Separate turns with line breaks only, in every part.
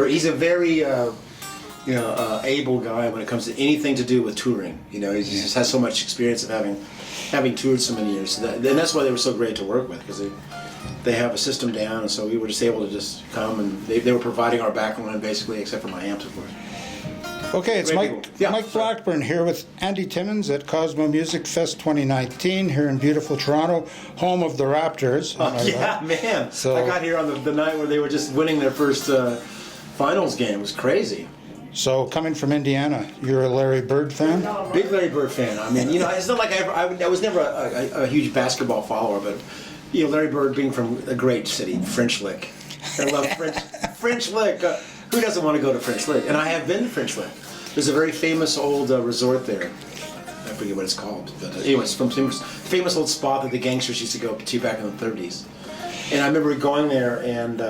he's a very able guy when it comes to anything to do with touring. He just has so much experience of having toured so many years. So and that's why they were so great to work with, because they have a system down, and so we were just able to just come, and they were providing our backline basically, except for my amps, of course.
Okay, it's Mike Blackburn here with Andy Timmons at Cosmo Music Fest 2019 here in beautiful Toronto, home of the Raptors.
Man. So I got here on the night where they were just winning their first finals game. It was crazy.
So coming from Indiana, you're a Larry Bird fan?
Big Larry Bird fan. I mean, it's not like I was never a huge basketball follower, but Larry Bird being from a great city, French Lick. I love French Lick. Who doesn't want to go to French Lick? And I have been to French Lick. There's a very famous old resort there. I forget what it's called. But anyways, from famous old spot that the gangsters used to go to back in the 30s. And I remember going there, and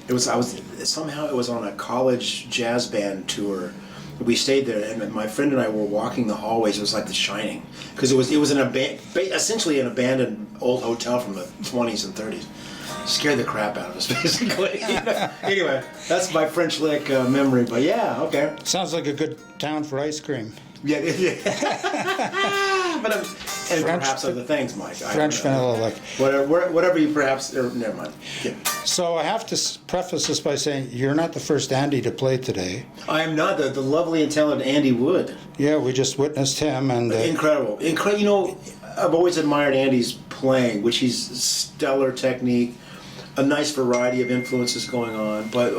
it was on a college jazz band tour. We stayed there, and my friend and I were walking the hallways. It was like The Shining, because it was essentially an abandoned old hotel from the 20s and 30s. Scared the crap out of us, basically. Anyway, that's my French Lick memory. But yeah, okay.
Sounds like a good town for ice cream.
Yeah. But perhaps other things, Mike.
French vanilla, like
whatever you perhaps. Never mind. Yeah.
So I have to preface this by saying you're not the first Andy to play today.
I am not the lovely and talented Andy Wood.
Yeah, we just witnessed him, and
incredible. I've always admired Andy's playing, which he's stellar technique, a nice variety of influences going on, but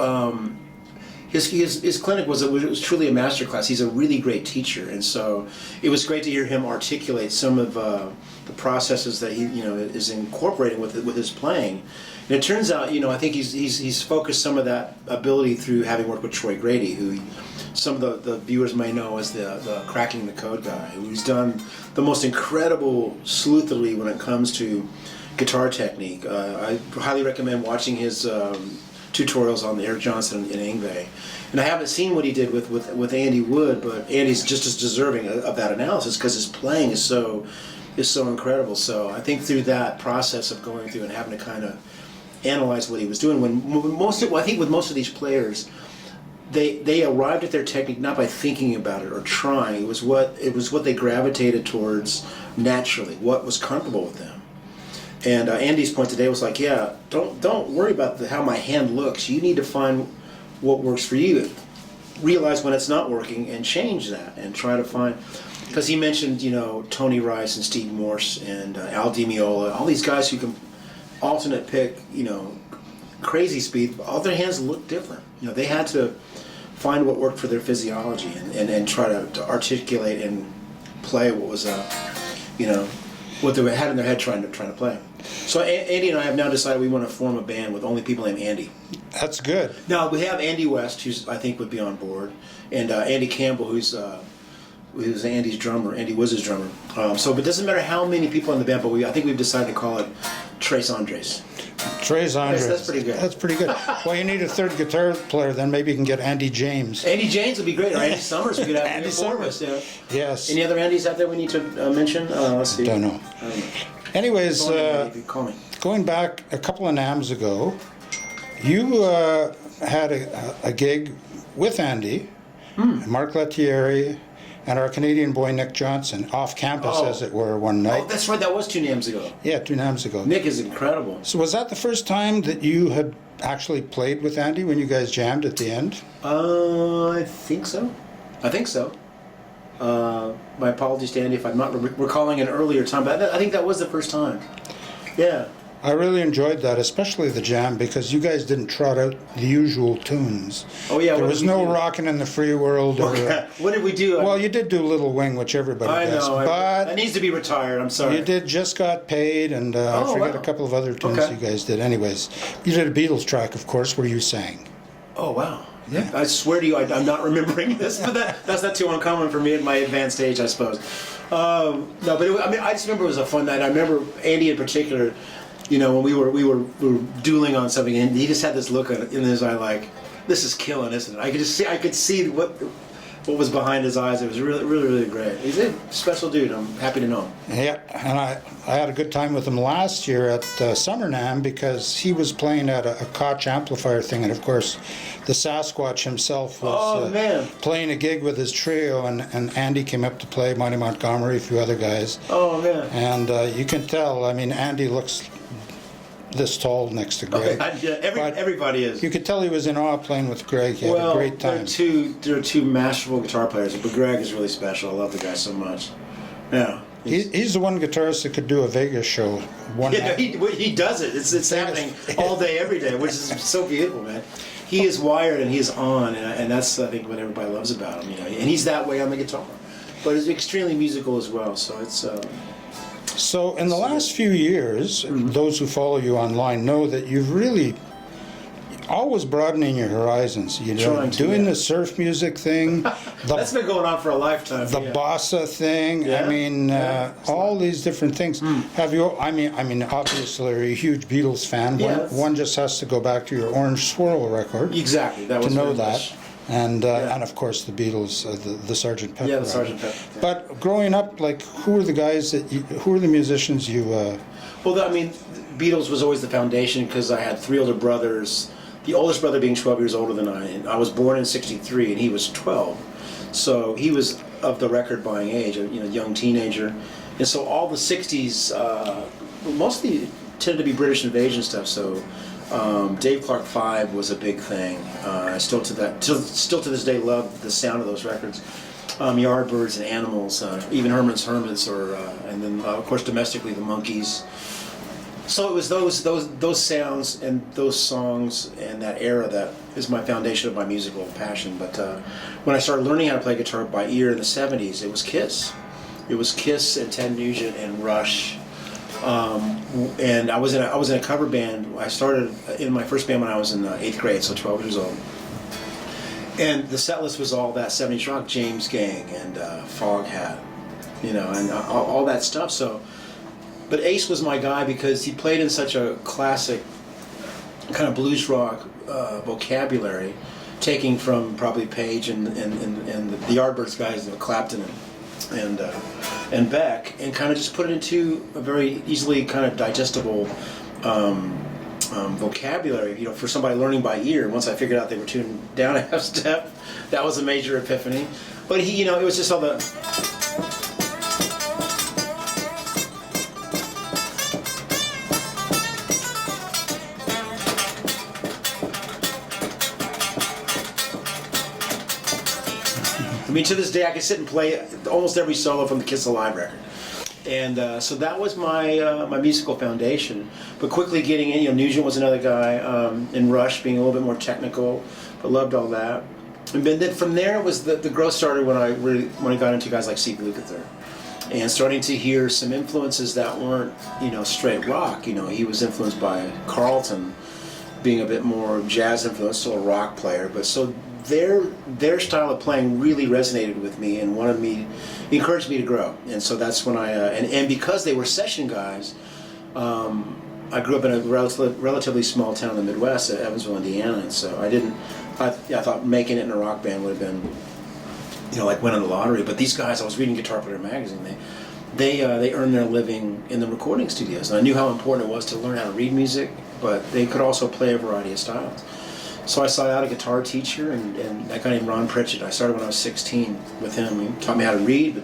his clinic was truly a masterclass. He's a really great teacher, and so it was great to hear him articulate some of the processes that he is incorporating with his playing. And it turns out, I think he's focused some of that ability through having worked with Troy Grady, who some of the viewers may know as the Cracking the Code guy, who's done the most incredible sleuthery when it comes to guitar technique. I highly recommend watching his tutorials on the Eric Johnson and Yngwie. And I haven't seen what he did with Andy Wood, but Andy's just as deserving of that analysis because his playing is so incredible. So I think through that process of going through and having to kind of analyze what he was doing, I think with most of these players, they arrived at their technique not by thinking about it or trying. It was what they gravitated towards naturally, what was comfortable with them. And Andy's point today was like, yeah, don't worry about how my hand looks. You need to find what works for you. Realize when it's not working and change that and try to find. Because he mentioned, Tony Rice and Steve Morse and Al Di Meola, all these guys who can alternate pick, crazy speed. All their hands look different. They had to find what worked for their physiology and try to articulate and play what was, what they had in their head trying to play. So Andy and I have now decided we want to form a band with only people named Andy.
That's good.
Now we have Andy West, who's I think would be on board, and Andy Campbell, who's Andy's drummer. Andy was his drummer. But it doesn't matter how many people in the band, but I think we've decided to call it Tres Andres.
Tres Andres.
That's pretty good.
That's pretty good. Well, you need a third guitar player, then maybe you can get Andy James.
Andy James would be great, or Andy Summers. We could have
Andy Summers.
Yeah.
Yes.
Any other Andys out there we need to mention? Let's see.
Don't know. Anyways,
call me.
Going back a couple of NAMs ago, you had a gig with Andy, Mark Lettieri, and our Canadian boy Nick Johnson, off campus, as it were, one night.
Oh, that's right. That was 2 NAMs ago.
Yeah, 2 NAMs ago.
Nick is incredible.
So was that the first time that you had actually played with Andy when you guys jammed at the end?
I think so. My apologies to Andy if I'm not recalling an earlier time, but I think that was the first time. Yeah.
I really enjoyed that, especially the jam, because you guys didn't trot out the usual tunes.
Oh yeah,
there was no rocking in the free world. Or,
what did we do?
Well, you did do Little Wing, which everybody does.
I know,
but
that needs to be retired. I'm sorry.
You did Just Got Paid, and I forget a couple of other tunes you guys did. Anyways, you did a Beatles track, of course, where you sang.
Oh wow.
Yeah.
I swear to you, I'm not remembering this, but that's not too uncommon for me at my advanced age, I suppose. No, but I just remember it was a fun night. I remember Andy in particular. When we were dueling on something, and he just had this look in his eye, like, "This is killing, isn't it?" I could see what was behind his eyes. It was really, really, really great. He's a special dude. I'm happy to know him.
Yeah, and I had a good time with him last year at Summer NAMM because he was playing at a Koch amplifier thing, and of course, the Sasquatch himself was playing a gig with his trio, and Andy came up to play, Monty Montgomery, a few other guys.
Oh, man.
And you can tell, I mean, Andy looks this tall next to Greg.
Everybody is.
You could tell he was in awe playing with Greg. He had a great time.
There are two masterful guitar players, but Greg is really special. I love the guy so much. Yeah.
He's the one guitarist that could do a Vegas show.
He does it. It's happening all day, every day, which is so beautiful, man. He is wired and he is on, and that's, I think, what everybody loves about him. You know, and he's that way on the guitar, but he's extremely musical as well. So it's.
So in the last few years, those who follow you online know that you've really always broadening your horizons. You know, doing the surf music thing.
That's been going on for a lifetime.
The bossa thing. Yeah. I mean, all these different things. Have you? I mean, obviously, you're a huge Beatles fan. One just has to go back to your Orange Swirl record.
Exactly. That was
to know that. And of course the Beatles, the Sgt. Pepper.
Yeah, the Sgt. Pepper. Yeah.
But growing up, like, who were the guys who were the musicians you?
Well, I mean, Beatles was always the foundation because I had three older brothers. The oldest brother being 12 years older than I, and I was born in '63, and he was 12. So he was of the record-buying age, a young teenager, and so all the '60s mostly tended to be British invasion stuff. So. Dave Clark 5 was a big thing. I still to this day love the sound of those records. Yardbirds and Animals, even Herman's Hermits, and then of course domestically the Monkees. So it was those sounds and those songs and that era that is my foundation of my musical passion. But when I started learning how to play guitar by ear in the '70s, it was Kiss. It was Kiss and Ted Nugent and Rush. And I was in a cover band. I started in my first band when I was in 8th grade, so 12 years old. And the set list was all that 70s rock, James Gang and Foghat, and all that stuff. So, but Ace was my guy because he played in such a classic kind of blues rock vocabulary, taking from probably Page and the Yardbirds guys, Clapton and Beck, and kind of just put it into a very easily kind of digestible vocabulary, for somebody learning by ear. Once I figured out they were tuned down a half step, that was a major epiphany. But it was just all the. I mean, to this day, I can sit and play almost every solo from the Kiss Alive record. And so that was my my musical foundation. But quickly getting in, Nugent was another guy, and Rush being a little bit more technical, but loved all that. And then from there, it was the growth started when I got into guys like Steve Lukather, and starting to hear some influences that weren't straight rock. He was influenced by Carlton, being a bit more jazz influenced, still a rock player, but so. Their style of playing really resonated with me and encouraged me to grow. And so that's when and because they were session guys, I grew up in a relatively small town in the Midwest, Evansville, Indiana, and so I thought making it in a rock band would have been, like winning the lottery. But these guys, I was reading Guitar Player magazine, they earned their living in the recording studios, and I knew how important it was to learn how to read music, but they could also play a variety of styles. So I sought out a guitar teacher, and a guy named Ron Pritchett. I started when I was 16 with him. He taught me how to read, but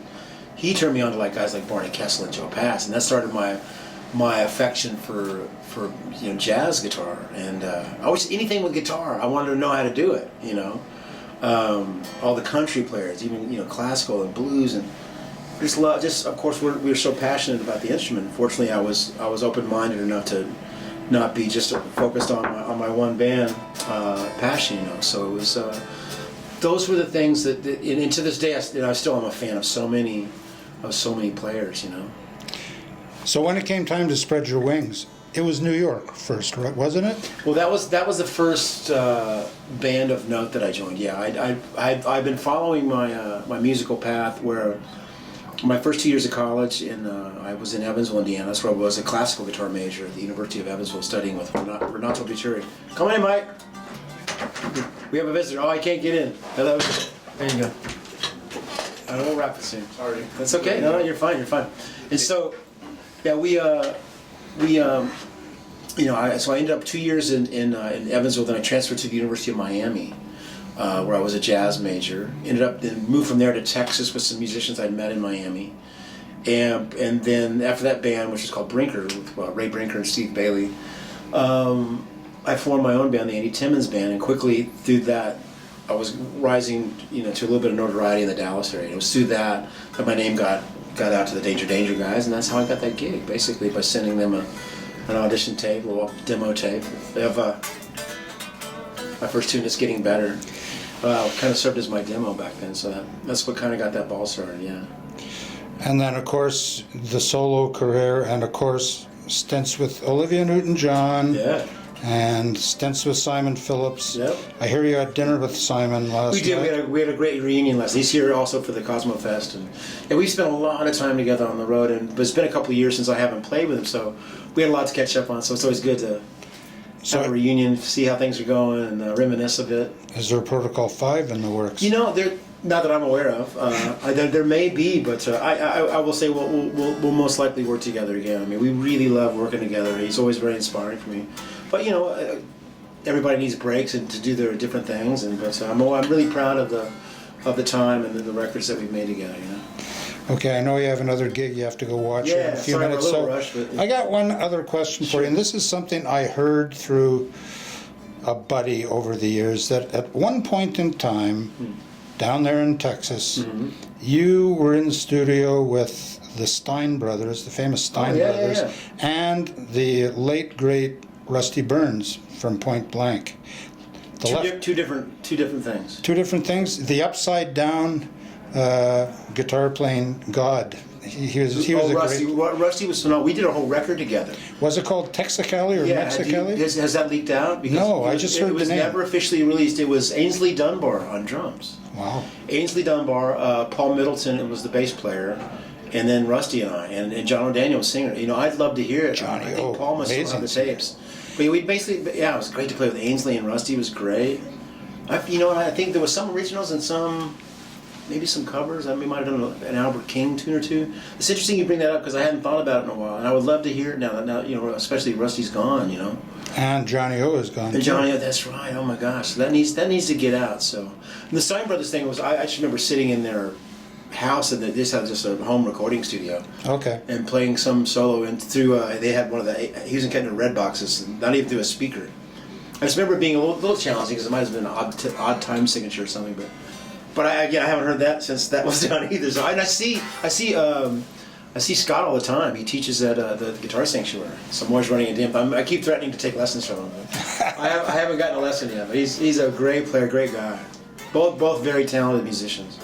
he turned me on to guys like Barney Kessel and Joe Pass, and that started my affection for jazz guitar. And anything with guitar, I wanted to know how to do it. All the country players, even classical and blues, and of course we were so passionate about the instrument. Fortunately, I was open-minded enough to not be just focused on my one band passion, So it was those were the things that and to this day I still am a fan of so many players,
So when it came time to spread your wings, it was New York first, right? Wasn't it?
Well, that was the first band of note that I joined. Yeah, I've been following my musical path where. My first 2 years of college, I was in Evansville, Indiana. That's where I was a classical guitar major at the University of Evansville, studying with Renato Buturi. Come in, Mike. We have a visitor. Oh, I can't get in. Hello. There you go. I will wrap it soon. Sorry. That's okay. No, you're fine. You're fine. And so, yeah, so I ended up 2 years in Evansville. Then I transferred to the University of Miami, where I was a jazz major. Moved from there to Texas with some musicians I'd met in Miami. And then after that band, which is called Brinker, with Ray Brinker and Steve Bailey, I formed my own band, the Andy Timmons Band, and quickly through that, I was rising, to a little bit of notoriety in the Dallas area. It was through that my name got out to the Danger guys, and that's how I got that gig, basically by sending them an audition tape, a little demo tape. They have my first tune, It's Getting Better. Kind of served as my demo back then, so that's what kind of got that ball started, yeah.
And then, of course, the solo career, and of course, stints with Olivia Newton-John.
Yeah.
And stints with Simon Phillips.
Yep.
I hear you had dinner with Simon last night.
We did. We had a great reunion last night. He's here also for the Cosmo Fest, and we spent a lot of time together on the road. But it's been a couple of years since I haven't played with him, so we had a lot to catch up on. So it's always good to have a reunion, see how things are going, and reminisce a bit.
Is there Protocol 5 in the works?
Not that I'm aware of. There may be, but I will say we'll most likely work together again. I mean, we really love working together. He's always very inspiring for me. But everybody needs breaks and to do their different things. But I'm really proud of the time and the records that we've made together.
Okay, I know you have another gig you have to go watch in a few minutes.
We're a little rushed, but,
I got one other question for you, and this is something I heard through a buddy over the years, that at one point in time, down there in Texas, you were in the studio with the Stein brothers, the famous Stein brothers, and the late great Rusty Burns from Point Blank.
Two different things.
Two different things. The upside down guitar playing God. He was
Rusty. Rusty was phenomenal. We did a whole record together.
Was it called Texicali or Mexicali?
Has that leaked out? Because
no, I just heard the name. It was
never officially released. It was Ainsley Dunbar on drums.
Wow.
Ainsley Dunbar, Paul Middleton was the bass player, and then Rusty and I, and John O'Daniel was singer. I'd love to hear it.
Johnny,
I think Paul must still have the tapes. But we basically, it was great to play with Ainsley and Rusty. It was great. I think there was some originals and maybe some covers. We might have done an Albert King tune or two. It's interesting you bring that up because I hadn't thought about it in a while, and I would love to hear it now. Especially Rusty's gone.
And Johnny O is gone.
And Johnny O, that's right. Oh my gosh, that needs to get out. So, and the Stein Brothers thing was, I just remember sitting in their house, and this had just a home recording studio.
Okay. And
playing some solo, and through they had one of the Hughes and Kettner red boxes, not even through a speaker. I just remember it being a little challenging because it might have been an odd time signature or something, but I haven't heard that since that was done either. So I see Scott all the time. He teaches at the Guitar Sanctuary. So I'm always running into him. I keep threatening to take lessons from him. I haven't gotten a lesson yet. But he's a great player, great guy. Both very talented musicians.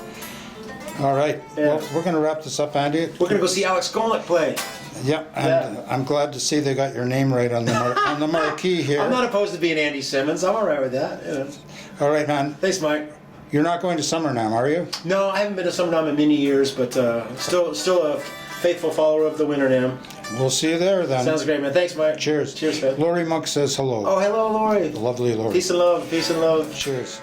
All right. Yeah. Well, we're going to wrap this up, Andy.
We're going to go see Alex Skolnick play.
Yeah, and I'm glad to see they got your name right on the marquee here.
I'm not opposed to being Andy Simmons. I'm all right with that.
All right, man.
Thanks, Mike.
You're not going to Summernam, are you?
No, I haven't been to Summernam in many years, but still a faithful follower of the Winternam.
We'll see you there then.
Sounds great, man. Thanks, Mike.
Cheers.
Cheers, man.
Lori Monk says hello.
Oh, hello, Lori.
The lovely Lori.
Peace and love. Peace and love.
Cheers.